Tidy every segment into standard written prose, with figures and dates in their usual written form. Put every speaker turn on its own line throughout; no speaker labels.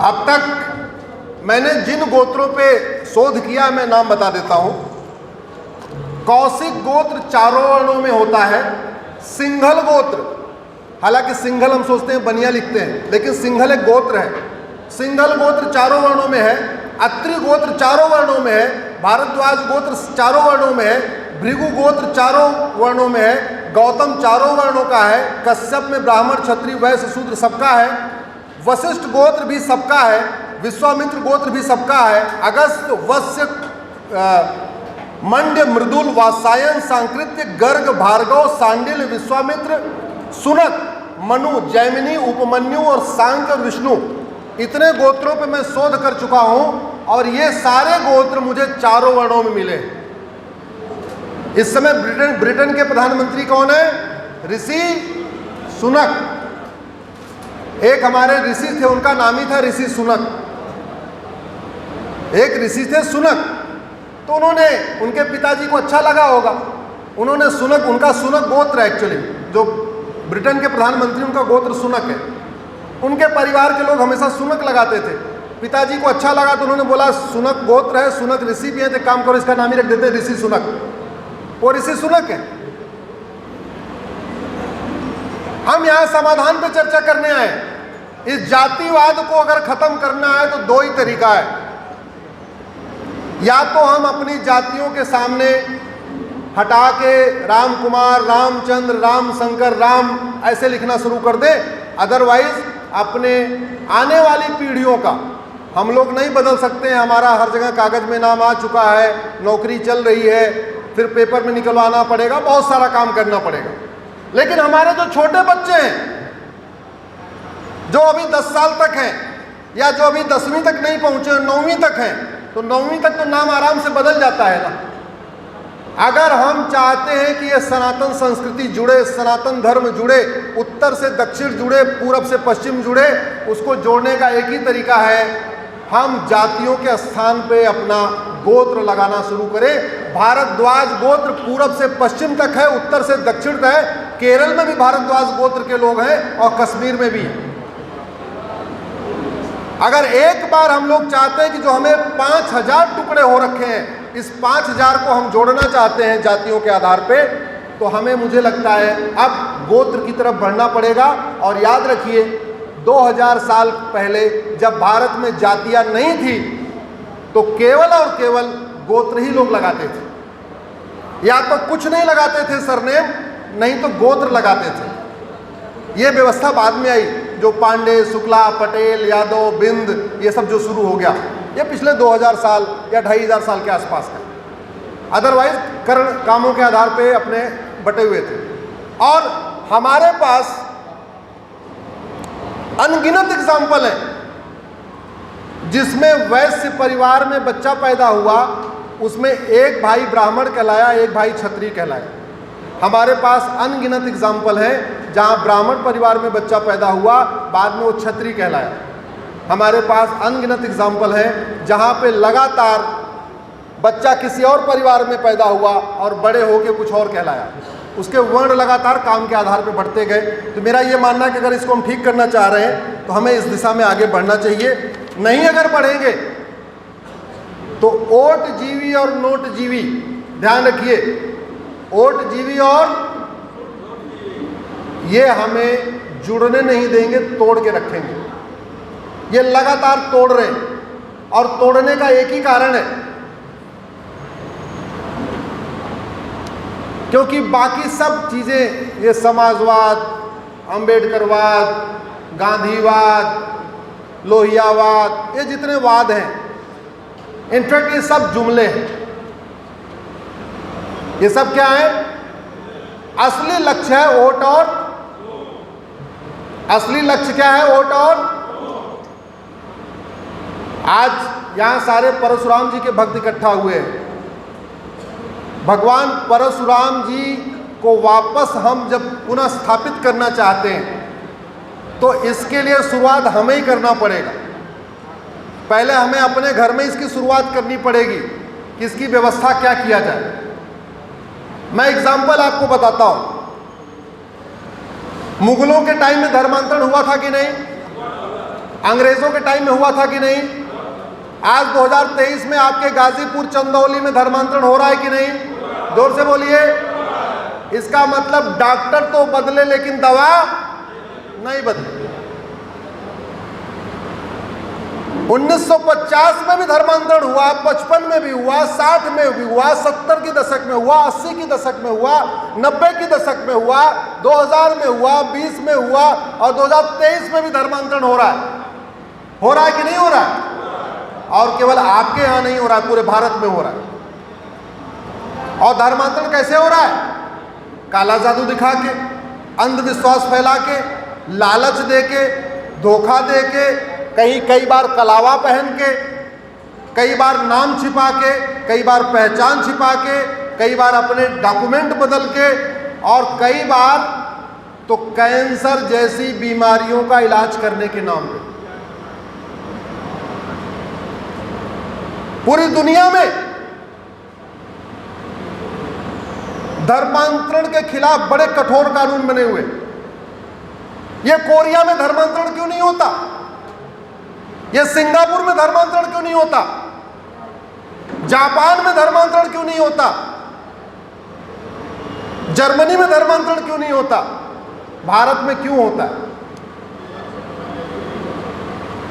अब तक मैंने जिन गोत्रों पे शोध किया मैं नाम बता देता हूं। कौशिक गोत्र चारों वर्णों में होता है। सिंघल गोत्र, हालांकि सिंघल हम सोचते हैं बनिया लिखते हैं, लेकिन सिंघल एक गोत्र है। सिंघल गोत्र चारों वर्णों में है। अत्रि गोत्र चारों वर्णों में है। भारद्वाज गोत्र चारों वर्णों में है। भृगु गोत्र चारों वर्णों में है। गौतम चारों वर्णों का है। कश्यप में ब्राह्मण क्षत्रिय वैश्य शूद्र सबका है। वशिष्ठ गोत्र भी सबका है। विश्वामित्र गोत्र भी सबका है। अगस्त, वत्स्य, मंड्य, मृदुल, वात्सायन, सांकृत्य, गर्ग, भार्गव, सांडिल, विश्वामित्र, सुनक, मनु, जैमिनी, उपमन्यु और सांख्य और विष्णु, इतने गोत्रों पे मैं शोध कर चुका हूं और ये सारे गोत्र मुझे चारों वर्णों में मिले। इस समय ब्रिटेन के प्रधानमंत्री कौन है? ऋषि सुनक। एक हमारे ऋषि थे, उनका नाम ही था ऋषि सुनक। एक ऋषि थे सुनक, तो उन्होंने, उनके पिताजी को अच्छा लगा होगा, उन्होंने सुनक, उनका सुनक गोत्र है एक्चुअली, जो ब्रिटेन के प्रधानमंत्री उनका गोत्र सुनक है। उनके परिवार के लोग हमेशा सुनक लगाते थे। पिताजी को अच्छा लगा तो उन्होंने बोला सुनक गोत्र है, सुनक ऋषि भी है, तो काम करो इसका नाम ही रख देते हैं ऋषि सुनक। वो ऋषि सुनक है। हम यहां समाधान पे चर्चा करने आए। इस जातिवाद को अगर खत्म करना है तो दो ही तरीका है। या तो हम अपनी जातियों के सामने हटा के राम कुमार, रामचंद्र, राम शंकर, राम ऐसे लिखना शुरू कर दें। अदरवाइज अपने आने वाली पीढ़ियों का हम लोग नहीं बदल सकते हैं। हमारा हर जगह कागज में नाम आ चुका है, नौकरी चल रही है, फिर पेपर में निकलवाना पड़ेगा, बहुत सारा काम करना पड़ेगा। लेकिन हमारे जो छोटे बच्चे हैं, जो अभी 10 साल तक हैं, या जो अभी 10वीं तक नहीं पहुंचे, 9वीं तक हैं, तो 9वीं तक तो नाम आराम से बदल जाता है ना। अगर हम चाहते हैं कि ये सनातन संस्कृति जुड़े, सनातन धर्म जुड़े, उत्तर से दक्षिण जुड़े, पूरब से पश्चिम जुड़े, उसको जोड़ने का एक ही तरीका है, हम जातियों के स्थान पे अपना गोत्र लगाना शुरू करें। भारद्वाज गोत्र पूरब से पश्चिम तक है, उत्तर से दक्षिण तक है। केरल में भी भारद्वाज गोत्र के लोग हैं और कश्मीर में भी। अगर एक बार हम लोग चाहते हैं कि जो हमें 5000 टुकड़े हो रखे हैं, इस 5000 को हम जोड़ना चाहते हैं जातियों के आधार पे, तो हमें, मुझे लगता है, अब गोत्र की तरफ बढ़ना पड़ेगा। और याद रखिए, 2000 साल पहले जब भारत में जातियां नहीं थी, तो केवल और केवल गोत्र ही लोग लगाते थे। या तो कुछ नहीं लगाते थे सरनेम, नहीं तो गोत्र लगाते थे। ये व्यवस्था बाद में आई, जो पांडे, शुक्ला, पटेल, यादव, बिंद, ये सब जो शुरू हो गया, ये पिछले 2000 साल या 2500 साल के आसपास का। अदरवाइज कर्ण कामों के आधार पे अपने बटे हुए थे। और हमारे पास अनगिनत एग्जाम्पल है जिसमें वैश्य परिवार में बच्चा पैदा हुआ, उसमें एक भाई ब्राह्मण कहलाया, एक भाई क्षत्रिय कहलाया। हमारे पास अनगिनत एग्जाम्पल है जहां ब्राह्मण परिवार में बच्चा पैदा हुआ, बाद में वो क्षत्रिय कहलाया। हमारे पास अनगिनत एग्जाम्पल है जहां पे लगातार बच्चा किसी और परिवार में पैदा हुआ और बड़े होके कुछ और कहलाया। उसके वर्ण लगातार काम के आधार पर बढ़ते गए। तो मेरा ये मानना है कि अगर इसको हम ठीक करना चाह रहे हैं तो हमें इस दिशा में आगे बढ़ना चाहिए। नहीं अगर बढ़ेंगे तो ओट जीवी और नोट जीवी, ध्यान रखिए, ओट जीवी और ये हमें जुड़ने नहीं देंगे, तोड़ के रखेंगे। ये लगातार तोड़ रहे हैं और तोड़ने का एक ही कारण है, क्योंकि बाकी सब चीजें, ये समाजवाद, अंबेडकरवाद, गांधीवाद, लोहियावाद, ये जितने वाद हैं, इनफैक्ट ये सब जुमले हैं। ये सब क्या है? असली लक्ष्य है वोट, और असली लक्ष्य क्या है? वोट। और आज यहां सारे परशुराम जी के भक्त इकट्ठा हुए हैं। भगवान परशुराम जी को वापस हम जब पुनः स्थापित करना चाहते हैं तो इसके लिए शुरुआत हमें ही करना पड़ेगा। पहले हमें अपने घर में इसकी शुरुआत करनी पड़ेगी कि इसकी व्यवस्था क्या किया जाए। मैं एग्जाम्पल आपको बताता हूं। मुगलों के टाइम में धर्मांतरण हुआ था कि नहीं? अंग्रेजों के टाइम में हुआ था कि नहीं? आज 2023 में आपके गाजीपुर चंदौली में धर्मांतरण हो रहा है कि नहीं? जोर से बोलिए। इसका मतलब डॉक्टर तो बदले लेकिन दवा नहीं बदले। 1950 में भी धर्मांतरण हुआ, 55 में भी हुआ, 60 में भी हुआ, 70 के दशक में हुआ, 80 के दशक में हुआ, 90 के दशक में हुआ, 2000 में हुआ, 20 में हुआ और 2023 में भी धर्मांतरण हो रहा है। हो रहा है कि नहीं हो रहा है? और केवल आपके यहां नहीं हो रहा है, पूरे भारत में हो रहा है। और धर्मांतरण कैसे हो रहा है? काला जादू दिखा के, अंधविश्वास फैला के, लालच दे के, धोखा दे के, कई बार कलावा पहन के, कई बार नाम छिपा के, कई बार पहचान छिपा के, कई बार अपने डॉक्यूमेंट बदल के, और कई बार तो कैंसर जैसी बीमारियों का इलाज करने के नाम पे पूरी दुनिया में धर्मांतरण के खिलाफ बड़े कठोर कानून बने हुए। ये कोरिया में धर्मांतरण क्यों नहीं होता? ये सिंगापुर में धर्मांतरण क्यों नहीं होता? जापान में धर्मांतरण क्यों नहीं होता? जर्मनी में धर्मांतरण क्यों नहीं होता? भारत में क्यों होता है?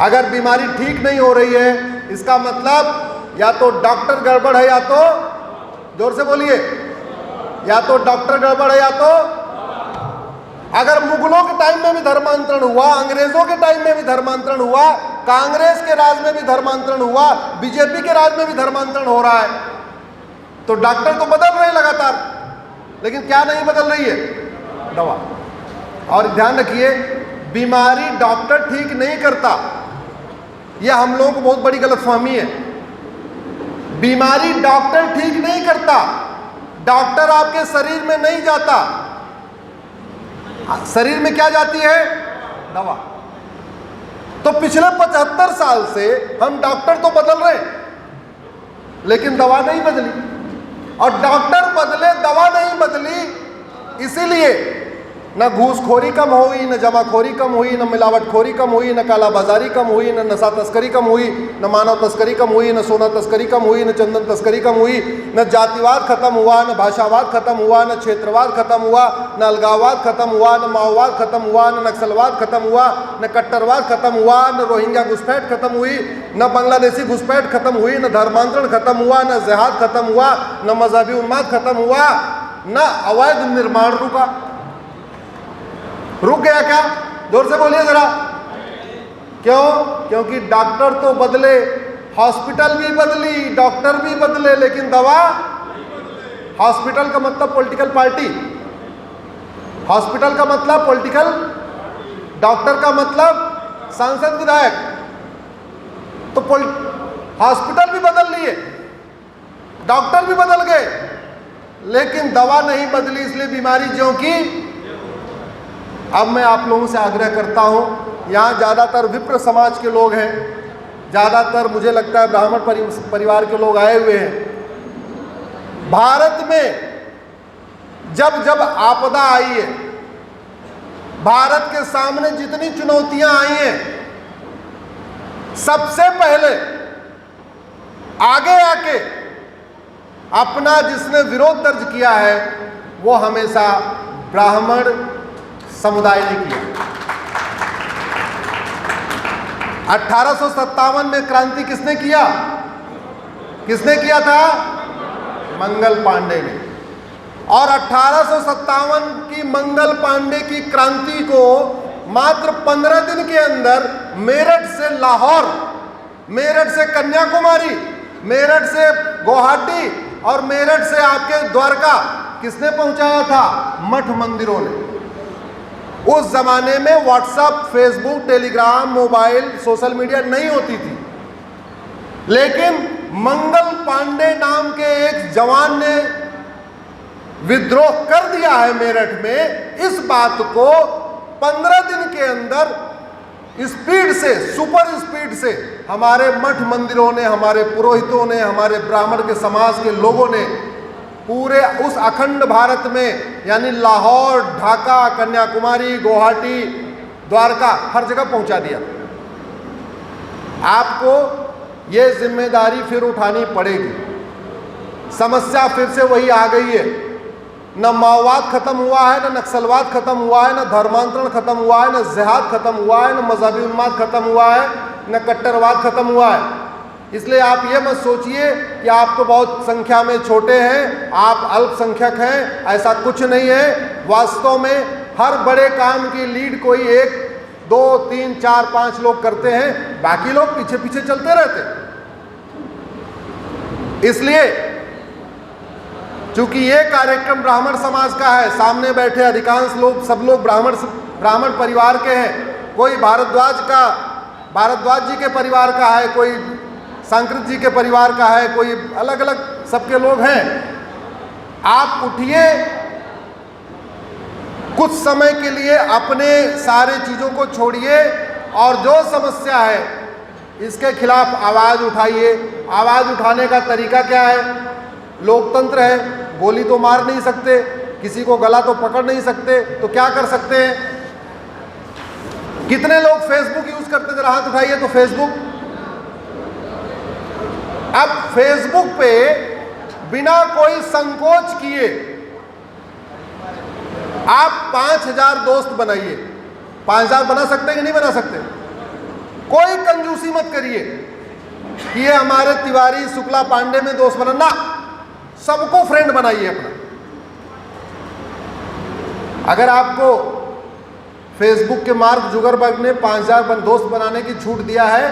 अगर बीमारी ठीक नहीं हो रही है, इसका मतलब या तो डॉक्टर गड़बड़ है, या तो जोर से बोलिए, या तो डॉक्टर गड़बड़ है, या तो अगर मुगलों के टाइम में भी धर्मांतरण हुआ, अंग्रेजों के टाइम में भी धर्मांतरण हुआ, कांग्रेस के राज में भी धर्मांतरण हुआ, बीजेपी के राज में भी धर्मांतरण हो रहा है, तो डॉक्टर तो बदल रहे लगातार, लेकिन क्या नहीं बदल रही है? दवा। और ध्यान रखिए, बीमारी डॉक्टर ठीक नहीं करता, यह हम लोगों को बहुत बड़ी गलतफहमी है। बीमारी डॉक्टर ठीक नहीं करता, डॉक्टर आपके शरीर में नहीं जाता, शरीर में क्या जाती है? दवा। तो पिछले 75 साल से हम डॉक्टर तो बदल रहे, लेकिन दवा नहीं बदली, और डॉक्टर बदले दवा नहीं बदली, इसीलिए न घूसखोरी कम हुई, न जमाखोरी कम हुई, न मिलावटखोरी कम हुई, न कालाबाजारी कम हुई, न नशा तस्करी कम हुई, न मानव तस्करी कम हुई, न सोना तस्करी कम हुई, न चंदन तस्करी कम हुई, न जातिवाद खत्म हुआ, न भाषावाद खत्म हुआ, न क्षेत्रवाद खत्म हुआ, न अलगाववाद खत्म हुआ, न माओवाद खत्म हुआ, न नक्सलवाद खत्म हुआ, न कट्टरवाद खत्म हुआ, न रोहिंग्या घुसपैठ खत्म हुई, न बांग्लादेशी घुसपैठ खत्म हुई, न धर्मांतरण खत्म हुआ, न जिहाद खत्म हुआ, न मजहबी उन्माद खत्म हुआ, न अवैध निर्माण रुक गया क्या? जोर से बोलिए जरा। क्यों? क्योंकि डॉक्टर तो बदले, हॉस्पिटल भी बदली, डॉक्टर भी बदले, लेकिन दवा। हॉस्पिटल का मतलब पॉलिटिकल पार्टी, हॉस्पिटल का मतलब पॉलिटिकल, डॉक्टर का मतलब सांसद विधायक। तो हॉस्पिटल भी बदल लिए, डॉक्टर भी बदल गए, लेकिन दवा नहीं बदली, इसलिए बीमारी ज्यों की। अब मैं आप लोगों से आग्रह करता हूं, यहाँ ज़्यादातर विप्र समाज के लोग हैं, ज़्यादातर मुझे लगता है ब्राह्मण परिवार के लोग आए हुए हैं। भारत में जब जब आपदा आई है, भारत के सामने जितनी चुनौतियां आई हैं, सबसे पहले आगे आके अपना जिसने विरोध दर्ज किया है, वो हमेशा ब्राह्मण समुदाय ने किया। 1857 में क्रांति किसने किया? किसने किया था? मंगल पांडे ने। और 1857 की मंगल पांडे की क्रांति को मात्र 15 दिन के अंदर मेरठ से लाहौर, मेरठ से कन्याकुमारी, मेरठ से गुवाहाटी और मेरठ से आपके द्वारका किसने पहुंचाया था? मठ मंदिरों ने। उस जमाने में WhatsApp, Facebook, Telegram, mobile, social media नहीं होती थी, लेकिन मंगल पांडे नाम के एक जवान ने विद्रोह कर दिया है मेरठ में। इस बात को 15 दिन के अंदर स्पीड से, सुपर स्पीड से हमारे मठ मंदिरों ने, हमारे पुरोहितों ने, हमारे ब्राह्मण के समाज के लोगों ने पूरे उस अखंड भारत में, यानी लाहौर, ढाका, कन्याकुमारी, गुवाहाटी, द्वारका, हर जगह पहुंचा दिया। आपको ये जिम्मेदारी फिर उठानी पड़ेगी। समस्या फिर से वही आ गई है। न माओवाद खत्म हुआ है, न नक्सलवाद खत्म हुआ है, न धर्मांतरण खत्म हुआ है, न जिहाद खत्म हुआ है, न मजहबी उन्माद खत्म हुआ है, न कट्टरवाद खत्म हुआ है। इसलिए आप ये मत सोचिए कि आप तो बहुत संख्या में छोटे हैं, आप अल्पसंख्यक हैं, ऐसा कुछ नहीं है। वास्तव में हर बड़े काम की लीड कोई 1, 2, 3, 4, 5 लोग करते हैं, बाकी लोग पीछे पीछे चलते रहते हैं। इसलिए चूंकि ये कार्यक्रम ब्राह्मण समाज का है, सामने बैठे अधिकांश लोग, सब लोग ब्राह्मण परिवार के हैं। कोई भारद्वाज जी के परिवार का है, कोई सांकृत जी के परिवार का है, कोई अलग अलग सबके लोग हैं। आप उठिए, कुछ समय के लिए अपने सारे चीज़ों को छोड़िए और जो समस्या है इसके खिलाफ आवाज़ उठाइए। आवाज़ उठाने का तरीका क्या है? लोकतंत्र है, गोली तो मार नहीं सकते, किसी को गला तो पकड़ नहीं सकते, तो क्या कर सकते हैं? कितने लोग फेसबुक यूज करते, जरा हाथ उठाइए तो। फेसबुक, अब फेसबुक पे बिना कोई संकोच किए आप 5000 दोस्त बनाइए। 5000 बना सकते हैं कि नहीं बना सकते? कोई कंजूसी मत करिए कि ये हमारे तिवारी शुक्ला पांडे में दोस्त बनाना, सबको फ्रेंड बनाइए अपना। अगर आपको फेसबुक के मार्क जुगरबर्ग ने 5000 दोस्त बनाने की छूट दिया है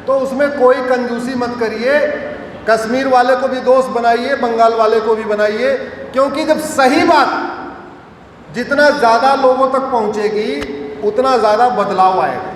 तो उसमें कोई कंजूसी मत करिए। कश्मीर वाले को भी दोस्त बनाइए, बंगाल वाले को भी बनाइए, क्योंकि जब सही बात जितना ज़्यादा लोगों तक पहुंचेगी उतना ज़्यादा बदलाव आएगा।